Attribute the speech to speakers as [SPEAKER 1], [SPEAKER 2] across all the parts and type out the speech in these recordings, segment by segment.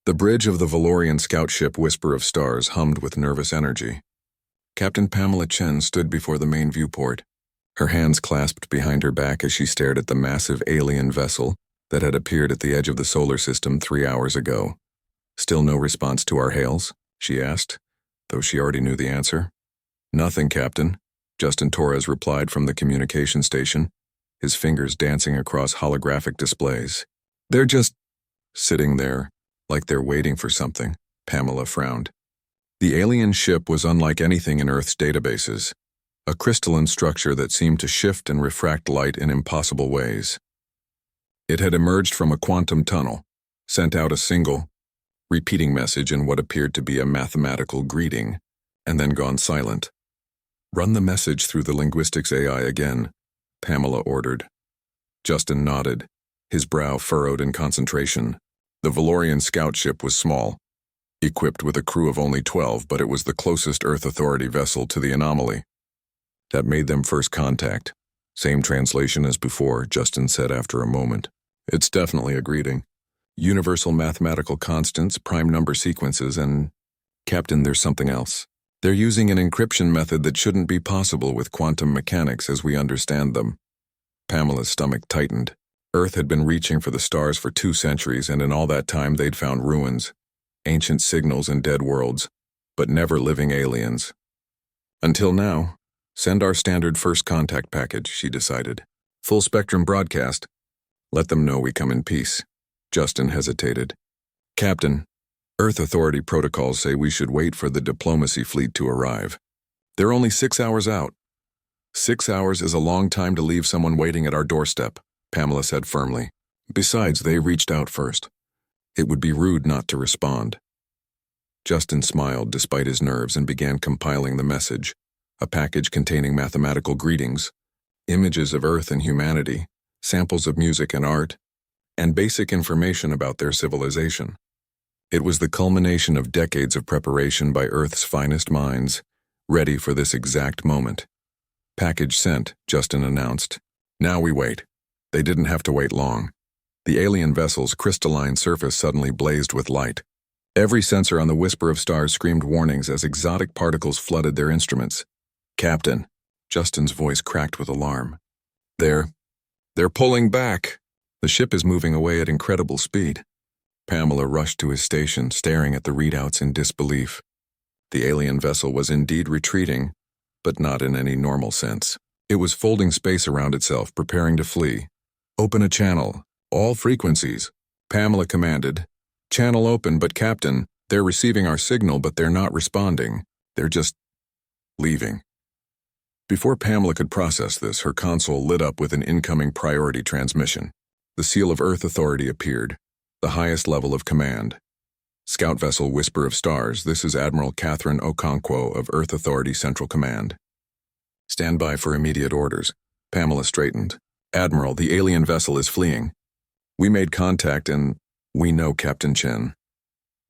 [SPEAKER 1] The bridge of the Valorian scout ship Whisper of Stars hummed with nervous energy. Captain Pamela Chen stood before the main viewport, her hands clasped behind her back as she stared at the massive alien vessel that had appeared at the edge of the solar system 3 hours ago. "Still no response to our hails?" she asked, though she already knew the answer. "Nothing, Captain," Justin Torres replied from the communication station, his fingers dancing across holographic displays. "They're just sitting there, like they're waiting for something," Pamela frowned. The alien ship was unlike anything in Earth's databases, a crystalline structure that seemed to shift and refract light in impossible ways. It had emerged from a quantum tunnel, sent out a single, repeating message in what appeared to be a mathematical greeting, and then gone silent. "Run the message through the linguistics AI again," Pamela ordered. Justin nodded, his brow furrowed in concentration. The Valorian scout ship was small, equipped with a crew of only 12, but it was the closest Earth Authority vessel to the anomaly. That made them first contact. "Same translation as before," Justin said after a moment. "It's definitely a greeting. Universal mathematical constants, prime number sequences, and... Captain, there's something else. They're using an encryption method that shouldn't be possible with quantum mechanics as we understand them." Pamela's stomach tightened. Earth had been reaching for the stars for 2 centuries, and in all that time they'd found ruins, ancient signals and dead worlds, but never living aliens. Until now, send our standard first contact package, she decided. Full spectrum broadcast. Let them know we come in peace. Justin hesitated. "Captain, Earth Authority protocols say we should wait for the diplomacy fleet to arrive. They're only 6 hours out." "6 hours is a long time to leave someone waiting at our doorstep," Pamela said firmly. "Besides, they reached out first. It would be rude not to respond." Justin smiled despite his nerves and began compiling the message, a package containing mathematical greetings, images of Earth and humanity, samples of music and art, and basic information about their civilization. It was the culmination of decades of preparation by Earth's finest minds, ready for this exact moment. "Package sent," Justin announced. "Now we wait." They didn't have to wait long. The alien vessel's crystalline surface suddenly blazed with light. Every sensor on the Whisper of Stars screamed warnings as exotic particles flooded their instruments. "Captain," Justin's voice cracked with alarm. They're pulling back. The ship is moving away at incredible speed." Pamela rushed to his station, staring at the readouts in disbelief. The alien vessel was indeed retreating, but not in any normal sense. It was folding space around itself, preparing to flee. "Open a channel. All frequencies," Pamela commanded. "Channel open, but Captain, they're receiving our signal, but they're not responding. They're just leaving." Before Pamela could process this, her console lit up with an incoming priority transmission. The seal of Earth Authority appeared, the highest level of command. "Scout Vessel Whisper of Stars, this is Admiral Catherine Okonkwo of Earth Authority Central Command. Stand by for immediate orders." Pamela straightened. "Admiral, the alien vessel is fleeing. We made contact and we know Captain Chen."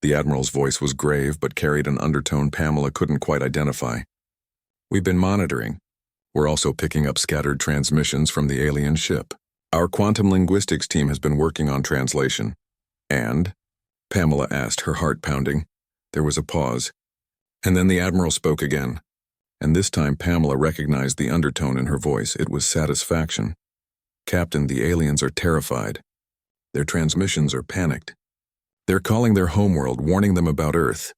[SPEAKER 1] The Admiral's voice was grave but carried an undertone Pamela couldn't quite identify. "We've been monitoring. We're also picking up scattered transmissions from the alien ship. Our quantum linguistics team has been working on translation." "And?" Pamela asked, her heart pounding. There was a pause, and then the Admiral spoke again. And this time Pamela recognized the undertone in her voice. It was satisfaction. "Captain, the aliens are terrified. Their transmissions are panicked. They're calling their homeworld, warning them about Earth."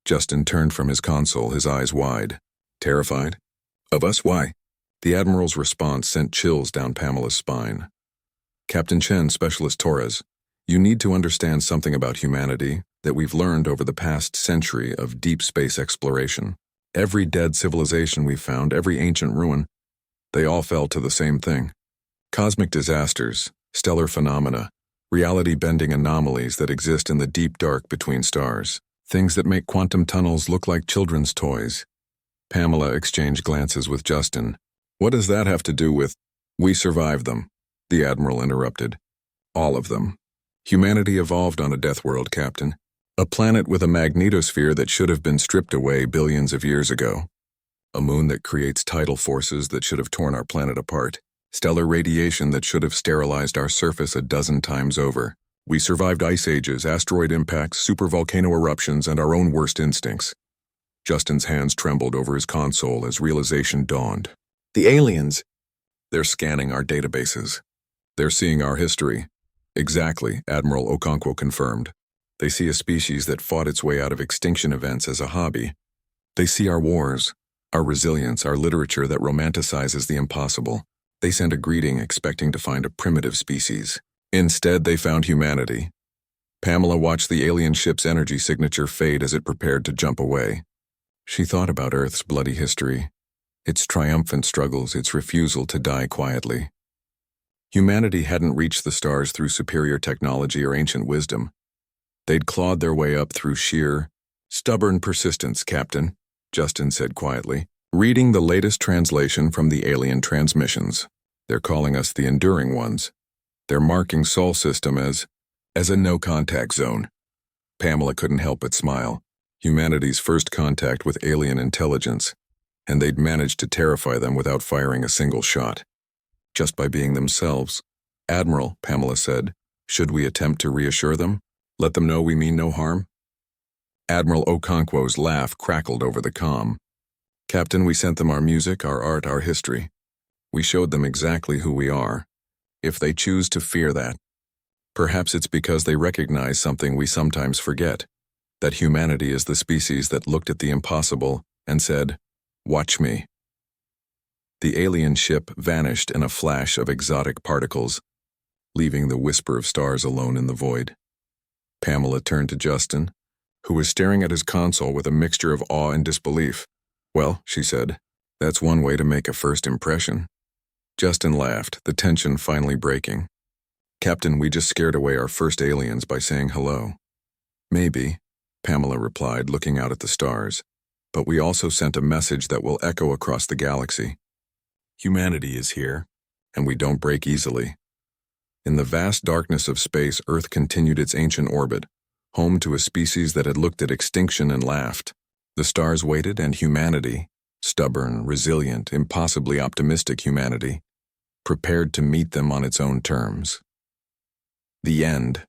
[SPEAKER 1] Justin turned from his console, his eyes wide. "Terrified? Of us? Why?" The Admiral's response sent chills down Pamela's spine. "Captain Chen, Specialist Torres, you need to understand something about humanity that we've learned over the past century of deep space exploration. Every dead civilization we've found, every ancient ruin, they all fell to the same thing. Cosmic disasters, stellar phenomena, reality-bending anomalies that exist in the deep dark between stars. Things that make quantum tunnels look like children's toys." Pamela exchanged glances with Justin. "What does that have to do with—" "We survived them," the Admiral interrupted. "All of them. Humanity evolved on a death world, Captain. A planet with a magnetosphere that should have been stripped away billions of years ago. A moon that creates tidal forces that should have torn our planet apart. Stellar radiation that should have sterilized our surface a dozen times over. We survived ice ages, asteroid impacts, supervolcano eruptions, and our own worst instincts. Justin's hands trembled over his console as realization dawned. The aliens! They're scanning our databases. They're seeing our history. Exactly, Admiral Okonkwo confirmed. They see a species that fought its way out of extinction events as a hobby. They see our wars, our resilience, our literature that romanticizes the impossible. They sent a greeting expecting to find a primitive species. Instead, they found humanity. Pamela watched the alien ship's energy signature fade as it prepared to jump away. She thought about Earth's bloody history, its triumphant struggles, its refusal to die quietly. Humanity hadn't reached the stars through superior technology or ancient wisdom. They'd clawed their way up through sheer, stubborn persistence, Captain, Justin said quietly, reading the latest translation from the alien transmissions. They're calling us the enduring ones. They're marking Sol System as a no-contact zone. Pamela couldn't help but smile. Humanity's first contact with alien intelligence, and they'd managed to terrify them without firing a single shot. Just by being themselves. Admiral, Pamela said, should we attempt to reassure them? Let them know we mean no harm? Admiral Okonkwo's laugh crackled over the comm. Captain, we sent them our music, our art, our history. We showed them exactly who we are. If they choose to fear that, perhaps it's because they recognize something we sometimes forget, that humanity is the species that looked at the impossible and said, "Watch me." The alien ship vanished in a flash of exotic particles, leaving the whisper of stars alone in the void. Pamela turned to Justin, who was staring at his console with a mixture of awe and disbelief. Well, she said, that's one way to make a first impression. Justin laughed, the tension finally breaking. Captain, we just scared away our first aliens by saying hello. Maybe, Pamela replied, looking out at the stars, but we also sent a message that will echo across the galaxy. Humanity is here, and we don't break easily. In the vast darkness of space, Earth continued its ancient orbit, home to a species that had looked at extinction and laughed. The stars waited, and humanity, stubborn, resilient, impossibly optimistic humanity, prepared to meet them on its own terms. The end.